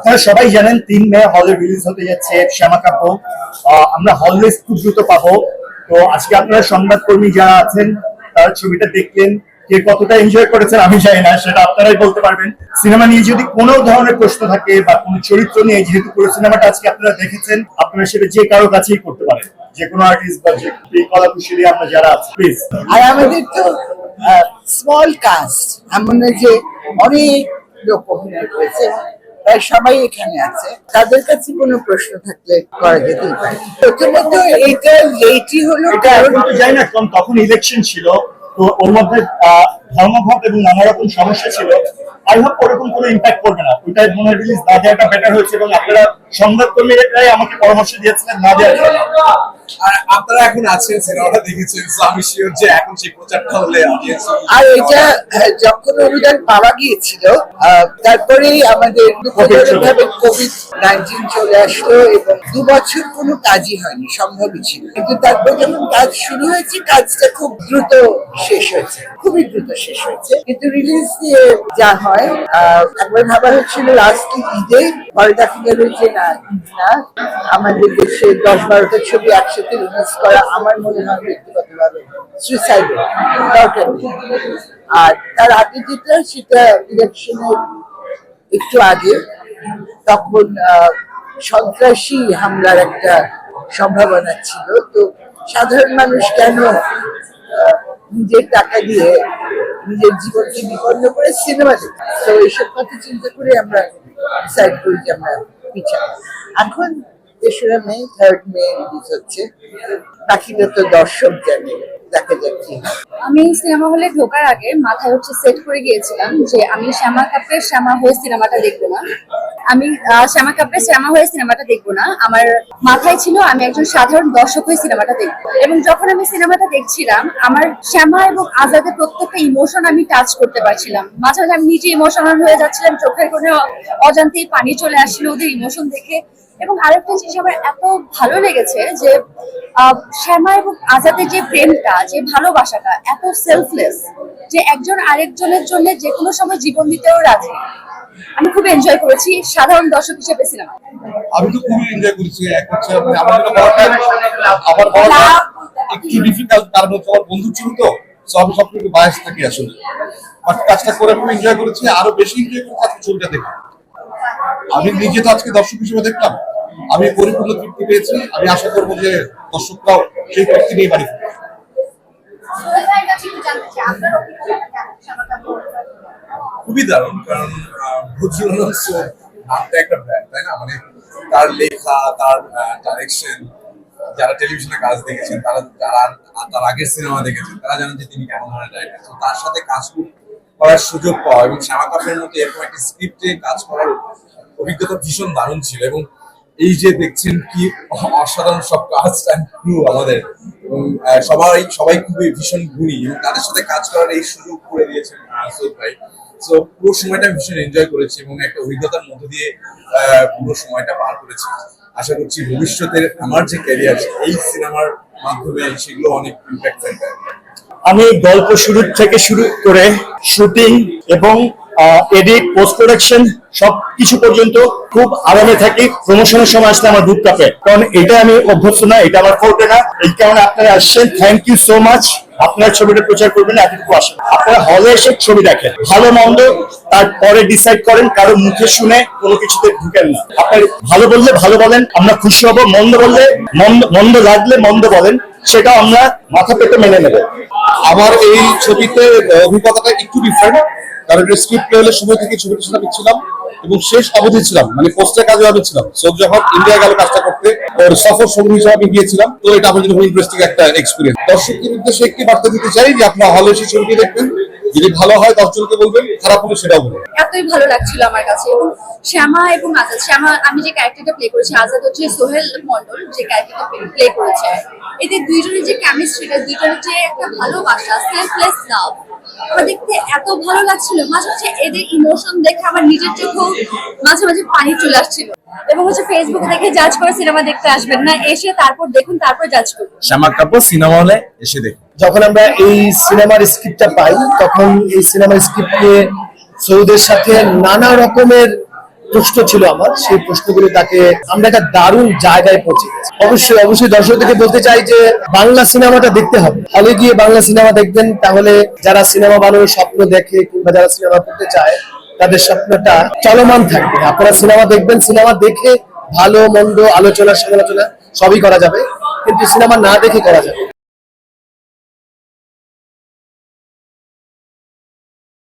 আপনারা সবাই জানেন 3 মে হলে রিলিজ হতে যাচ্ছে শ্যামা কাব্য। আমরা হল লিস্ট খুব দ্রুত পাবো। তো আজকে আপনারা সংবাদকর্মী যারা আছেন তার ছবিটা দেখলেন, কে কতটা এনজয় করেছেন আমি জানি না, সেটা আপনারাই বলতে পারবেন। সিনেমা নিয়ে যদি কোনো ধরনের প্রশ্ন থাকে বা কোনো চরিত্র নিয়ে, যেহেতু পুরো সিনেমাটা আজকে আপনারা দেখেছেন, আপনারা সেটা যে কারো কাছেই করতে পারেন, যে কোনো আর্টিস্ট বা যে কলা কুশলী আমরা যারা আছি প্লিজ। আর আমাদের তো স্মল কাস্ট, এমন না যে অনেক লোক অভিনয় করেছে, প্রায় সবাই এখানে আছে। তাদের কাছে কোনো প্রশ্ন থাকলে করা যেতেই পারে। প্রথমত এটা লেটই হলো কারণ জানি না, কারণ তখন ইলেকশন ছিল, তো ওর মধ্যে ধর্মঘট এবং নানা রকম সমস্যা ছিল। আই হোপ ওরকম কোনো ইম্প্যাক্ট করবে না, ওইটাই মনে হয় রিলিজ না দেওয়াটা বেটার হয়েছে। এবং আপনারা সংবাদকর্মীরাই আমাকে পরামর্শ দিয়েছিলেন না দেওয়ার জন্য। আর আপনারা এখন আছেন, সিনেমাটা দেখেছেন, সো আমি শিওর যে এখন সেই প্রচারটা হলে অডিয়েন্স। আর এটা যখন অনুদান পাওয়া গিয়েছিল, তারপরেই আমাদের দুঃখজনকভাবে কোভিড-19 চলে আসলো এবং 2 বছর কোনো কাজই হয়নি, সম্ভবই ছিল। কিন্তু তারপর যখন কাজ শুরু হয়েছে, কাজটা খুব দ্রুত শেষ হয়েছে, খুবই দ্রুত শেষ হয়েছে। কিন্তু রিলিজ দিয়ে যা হয়, একবার ভাবা হচ্ছিল লাস্ট ঈদে, পরে দেখা গেল যে না, আমাদের দেশে 10-12টা ছবি একসাথে রিলিজ করা আমার মনে হয় ব্যক্তিগতভাবে সুইসাইড দরকার নেই। আর তার আগে যেটা, সেটা ইলেকশনের একটু আগে, তখন সন্ত্রাসী হামলার একটা সম্ভাবনা ছিল। তো সাধারণ মানুষ কেন নিজের টাকা দিয়ে নিজের জীবনকে বিপন্ন করে সিনেমা দেখে? তো এইসব কথা চিন্তা করে আমরা ডিসাইড করি যে আমরা পিছাবো। এখন 3রা মে, 3rd মে রিলিজ হচ্ছে। বাকিটা তো দর্শক জানে, দেখা যাক কি হয়। আমি সিনেমা হলে ঢোকার আগে মাথায় সেট করে গিয়েছিলাম যে আমি শ্যামা কাপের শ্যামা হয়ে সিনেমাটা দেখবো না। আমি শ্যামা কাপের শ্যামা হয়ে সিনেমাটা দেখবো না, আমার মাথায় ছিল আমি একজন সাধারণ দর্শক হয়ে সিনেমাটা দেখবো। এবং যখন আমি সিনেমাটা দেখছিলাম, আমার শ্যামা এবং আজাদের প্রত্যেকটা ইমোশন আমি টাচ করতে পারছিলাম। মাঝে মাঝে আমি নিজে ইমোশনাল হয়ে যাচ্ছিলাম, চোখের কোণে অজান্তেই পানি চলে আসছিল ওদের ইমোশন দেখে। এবং আরেকটা জিনিস আমার এত ভালো লেগেছে যে শ্যামা এবং আজাদের যে প্রেমটা, যে ভালোবাসাটা এত সেলফলেস, যে একজন আরেকজনের জন্য যে কোনো সময় জীবন দিতেও রাজি। আমি খুব এনজয় করেছি সাধারণ দর্শক হিসেবে সিনেমা। আমি তো খুবই এনজয় করেছি। এক হচ্ছে আমার বলাটা একটু ডিফিকাল্ট, কারণ হচ্ছে আমার বন্ধু ছিল, তো আমি সবকিছু একটু বায়াস থাকি আসলে। বাট কাজটা করে খুব এনজয় করেছি, আরো বেশি এনজয় করেছি আজকে ছবিটা দেখে। আমি নিজে তো আজকে দর্শক হিসেবে দেখলাম, আমি পরিপূর্ণ তৃপ্তি পেয়েছি। আমি আশা করবো যে দর্শকরাও সেই তৃপ্তি নিয়ে বাড়ি ফিরবে। খুবই দারুণ, কারণ নজরুল নামটা একটা ব্র্যান্ড, তাই না? মানে তার লেখা, তার ডাইরেকশন, যারা টেলিভিশনে কাজ দেখেছেন, যারা তার আগের সিনেমা দেখেছেন, তারা জানেন যে তিনি কেমন ধরনের ডাইরেক্টর। তো তার সাথে কাজ করার সুযোগ পাওয়া এবং শ্যামা কাপের মতো এরকম একটা স্ক্রিপ্টে কাজ করার অভিজ্ঞতা ভীষণ দারুণ ছিল। এবং এই যে দেখছেন কি অসাধারণ সব কাস্ট অ্যান্ড ক্রু আমাদের, এবং সবাই খুবই ভীষণ গুণী, এবং তাদের সাথে কাজ করার এই সুযোগ করে দিয়েছেন সৈয়দ ভাই। সো পুরো সময়টা ভীষণ এনজয় করেছি এবং একটা অভিজ্ঞতার মধ্য দিয়ে পুরো সময়টা পার করেছি। আশা করছি ভবিষ্যতের আমার যে ক্যারিয়ার, এই সিনেমার মাধ্যমে সেগুলো অনেক ইম্প্যাক্ট ফেলবে। আমি গল্প শুরু থেকে শুরু করে শুটিং এবং এডিট, পোস্ট প্রোডাকশন সবকিছু পর্যন্ত খুব আরামে থাকি। প্রমোশনের সময় আসলে আমার বুক কাঁপে, কারণ এটা আমি অভ্যস্ত না, এটা আমার করবে না। এই কারণে আপনারা আসছেন, থ্যাংক ইউ সো মাচ। আপনার ছবিটা প্রচার করবেন, এতটুকু আসেন। আপনারা হলে এসে ছবি দেখেন, ভালো মন্দ তারপরে ডিসাইড করেন, কারো মুখে শুনে কোনো কিছুতে ঢুকেন না। আপনার ভালো বললে ভালো বলেন, আমরা খুশি হব। মন্দ বললে মন্দ লাগলে মন্দ বলেন, সেটা আমরা মাথা পেতে মেনে নেব। আমার এই ছবিতে অভিজ্ঞতাটা একটু ডিফারেন্ট, কারণ স্ক্রিপ্ট লেভেলের সময় থেকে ছবিটার সাথে আমি ছিলাম এবং শেষ অবধি ছিলাম, মানে পোস্টের কাজে আমি ছিলাম। সো যখন ইন্ডিয়া গেল কাজটা করতে, ওর সফর সঙ্গী হিসেবে আমি গিয়েছিলাম। তো এটা আমার জন্য খুব ইন্টারেস্টিং একটা এক্সপিরিয়েন্স। দর্শকদের উদ্দেশ্যে একটি বার্তা দিতে চাই যে আপনারা হলে এসে ছবিটি দেখবেন, যদি ভালো হয় 10 জনকে বলবেন, খারাপ হলে সেটাও বলবেন। এতই ভালো লাগছিল আমার কাছে। এবং শ্যামা এবং আজাদ, শ্যামা আমি যে ক্যারেক্টারটা প্লে করেছি, আজাদ হচ্ছে সোহেল মন্ডল যে ক্যারেক্টারটা প্লে করেছে। এদের দুইজনের যে কেমিস্ট্রিটা, দুইজনের যে একটা ভালোবাসা, সেলফলেস লাভ, আমার দেখতে এত ভালো লাগছিল। মাঝে মাঝে এদের ইমোশন দেখে আমার নিজের চোখেও মাঝে মাঝে পানি চলে আসছিল। এবং ফেসবুকে দেখে জাজ করে সিনেমা দেখতে আসবেন না, এসে তারপর দেখুন, তারপর জাজ করুন। শ্যামা কাপড় সিনেমা হলে এসে দেখুন। যখন আমরা এই সিনেমার স্ক্রিপ্টটা পাই, তখন এই সিনেমার স্ক্রিপ্ট নিয়ে সৌদের সাথে নানা রকমের প্রশ্ন ছিল আমার, সেই প্রশ্নগুলো তাকে আমরা একটা দারুণ জায়গায় পৌঁছে গেছি। অবশ্যই অবশ্যই দর্শকদেরকে বলতে চাই যে বাংলা সিনেমাটা দেখতে হবে, হলে গিয়ে বাংলা সিনেমা দেখবেন, তাহলে যারা সিনেমা বানানোর স্বপ্ন দেখে কিংবা যারা সিনেমা করতে চায় তাদের স্বপ্নটা চলমান থাকবে। আপনারা সিনেমা দেখবেন, সিনেমা দেখে ভালো মন্দ আলোচনা সমালোচনা সবই করা যাবে, কিন্তু সিনেমা না দেখে করা যাবে।